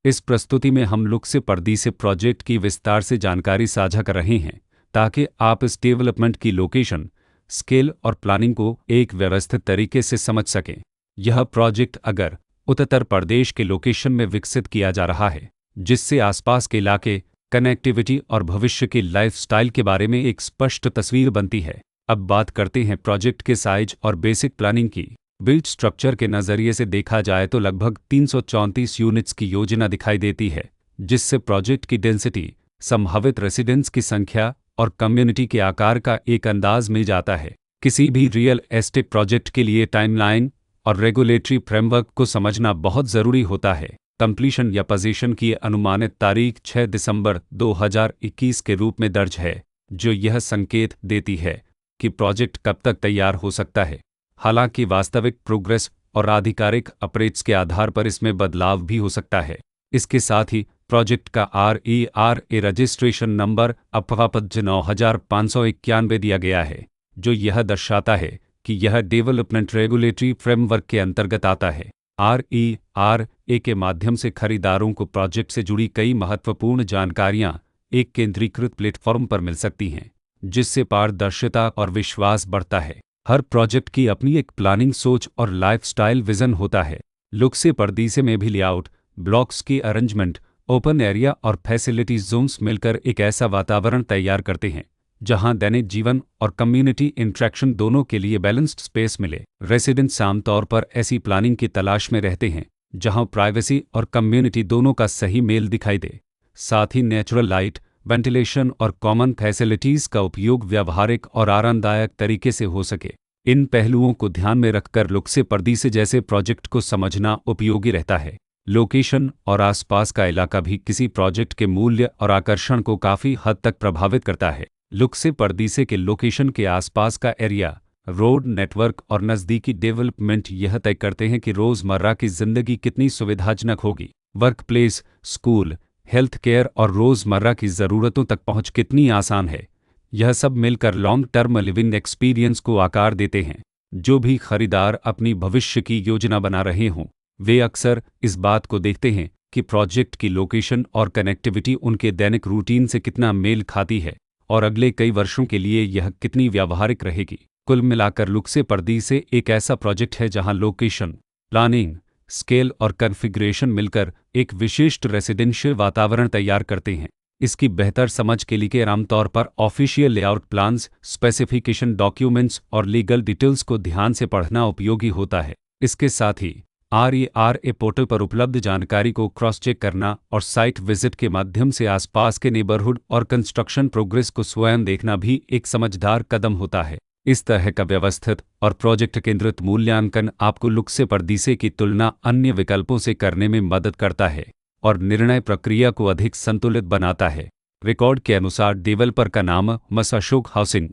इस प्रस्तुति में हम लुक से परदेसी प्रोजेक्ट की विस्तार से जानकारी साझा कर रहे हैं ताकि आप इस डेवलपमेंट की लोकेशन, स्केल और प्लानिंग को एक व्यवस्थित तरीके से समझ सकें। यह प्रोजेक्ट अगर उत्तर प्रदेश के लोकेशन में विकसित किया जा रहा है, जिससे आसपास के इलाके, कनेक्टिविटी और भविष्य के लाइफस्टाइल के बारे में एक स्पष्ट तस्वीर बनती है। अब बात करते हैं प्रोजेक्ट के साइज और बेसिक प्लानिंग की। बिल्ड स्ट्रक्चर के नज़रिए से देखा जाए तो लगभग 334 यूनिट्स की योजना दिखाई देती है, जिससे प्रोजेक्ट की डेंसिटी, संभावित रेसिडेंट्स की संख्या और कम्युनिटी के आकार का एक अंदाज मिल जाता है। किसी भी रियल एस्टेट प्रोजेक्ट के लिए टाइमलाइन और रेगुलेटरी फ्रेमवर्क को समझना बहुत ज़रूरी होता है। कंप्लीशन या पोजीशन की अनुमानित तारीख 6 दिसंबर 2021 के रूप में दर्ज है, जो यह संकेत देती है कि प्रोजेक्ट कब तक तैयार हो सकता है। हालांकि वास्तविक प्रोग्रेस और आधिकारिक अपडेट्स के आधार पर इसमें बदलाव भी हो सकता है। इसके साथ ही प्रोजेक्ट का RERA रजिस्ट्रेशन नंबर अफवापज 9591 दिया गया है, जो यह दर्शाता है कि यह डेवलपमेंट रेगुलेटरी फ्रेमवर्क के अंतर्गत आता है। RERA के माध्यम से खरीदारों को प्रोजेक्ट से जुड़ी कई महत्वपूर्ण जानकारियां एक केंद्रीकृत प्लेटफॉर्म पर मिल सकती हैं, जिससे पारदर्शिता और विश्वास बढ़ता है। हर प्रोजेक्ट की अपनी एक प्लानिंग सोच और लाइफस्टाइल विजन होता है। लुक से परदेसी में भी लेआउट, ब्लॉक्स की अरेंजमेंट, ओपन एरिया और फैसिलिटी जोन्स मिलकर एक ऐसा वातावरण तैयार करते हैं जहां दैनिक जीवन और कम्युनिटी इंटरेक्शन दोनों के लिए बैलेंस्ड स्पेस मिले। रेसिडेंट्स आमतौर पर ऐसी प्लानिंग की तलाश में रहते हैं जहां प्राइवेसी और कम्युनिटी दोनों का सही मेल दिखाई दे। साथ ही नेचुरल लाइट, वेंटिलेशन और कॉमन फैसिलिटीज़ का उपयोग व्यावहारिक और आरामदायक तरीके से हो सके। इन पहलुओं को ध्यान में रखकर लुक से परदेसी जैसे प्रोजेक्ट को समझना उपयोगी रहता है। लोकेशन और आसपास का इलाका भी किसी प्रोजेक्ट के मूल्य और आकर्षण को काफ़ी हद तक प्रभावित करता है। लुक से परदेसी के लोकेशन के आसपास का एरिया, रोड नेटवर्क और नज़दीकी डेवलपमेंट यह तय करते हैं कि रोज़मर्रा की ज़िंदगी कितनी सुविधाजनक होगी। Work place, school, health care और रोज़मर्रा की ज़रूरतों तक पहुंच कितनी आसान है। यह सब मिलकर लॉन्ग टर्म लिविंग एक्सपीरियंस को आकार देते हैं। जो भी खरीदार अपनी भविष्य की योजना बना रहे हों, वे अक्सर इस बात को देखते हैं कि प्रोजेक्ट की लोकेशन और कनेक्टिविटी उनके दैनिक रूटीन से कितना मेल खाती है और अगले कई वर्षों के लिए यह कितनी व्यावहारिक रहेगी। कुल मिलाकर लुक से परदेसी एक ऐसा प्रोजेक्ट है जहां लोकेशन, प्लानिंग, स्केल और कॉन्फ़िगरेशन मिलकर एक विशिष्ट रेसिडेंशियल वातावरण तैयार करते हैं। इसकी बेहतर समझ के लिए आमतौर पर official layout plans, specification documents और लीगल डिटेल्स को ध्यान से पढ़ना उपयोगी होता है। इसके साथ ही RERA पोर्टल पर उपलब्ध जानकारी को क्रॉस चेक करना और साइट विजिट के माध्यम से आसपास के नेबरहुड और कंस्ट्रक्शन प्रोग्रेस को स्वयं देखना भी एक समझदार कदम होता है। इस तरह का व्यवस्थित और प्रोजेक्ट केंद्रित मूल्यांकन आपको लुक से परदेसी की तुलना अन्य विकल्पों से करने में मदद करता है और निर्णय प्रक्रिया को अधिक संतुलित बनाता है। रिकॉर्ड के अनुसार डेवलपर का नाम मस अशोक हाउसिंग